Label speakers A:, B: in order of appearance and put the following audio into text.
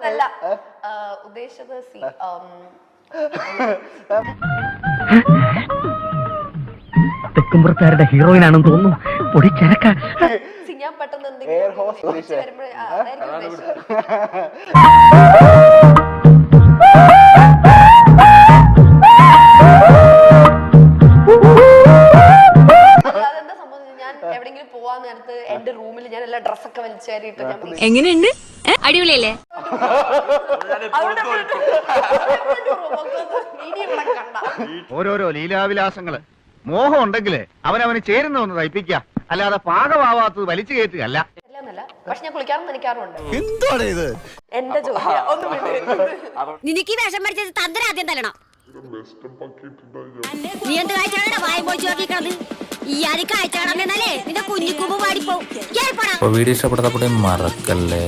A: അല്ല ഉദ്ദേശിച്ചത്
B: തെക്കുംപുറത്തുകാരുടെ ഹീറോയിൻ ആണെന്ന് തോന്നുന്നു. പൊടിച്ചരക്ക
A: ഞാൻ പെട്ടെന്ന് എന്തെങ്കിലും അതെന്താ സംഭവം, ഞാൻ എവിടെങ്കിലും പോവാൻ നേരത്ത് എന്റെ റൂമിൽ ഞാൻ എല്ലാ ഡ്രസ്സൊക്കെ വലിച്ചേറിയിട്ട് ഞാൻ
C: എങ്ങനെയുണ്ട്? അടിപൊളിയല്ലേ?
D: ഓരോരോ ലീലാവിലാസങ്ങള് മോഹം ഉണ്ടെങ്കിലേ അവനവന് ചേരുന്ന ഒന്ന് തയ്പ്പിക്കുക, അല്ലാതെ പാകമാവാത്തത് വലിച്ചു കയറ്റുകയല്ല.
A: പക്ഷെ ഞാൻ കുളിക്കാറും നനയ്ക്കാറുണ്ട്. എന്റെ ചോദ്യം ഒന്നും
C: നിനക്ക് ഈ വേഷം പഠിച്ചത് തന്ത്രം ആദ്യം തല്ലണം. നീ എന്ത് കാഴ്ചയാണ് വായ പോയി നോക്കിക്കണത്? ഈ ആദ്യം കാഴ്ച കാണാൻ നിന്റെ കുഞ്ഞിക്കുമ്പ് പാടിപ്പോ. വീഡിയോ ഇഷ്ടപ്പെട്ട മറക്കല്ലേ.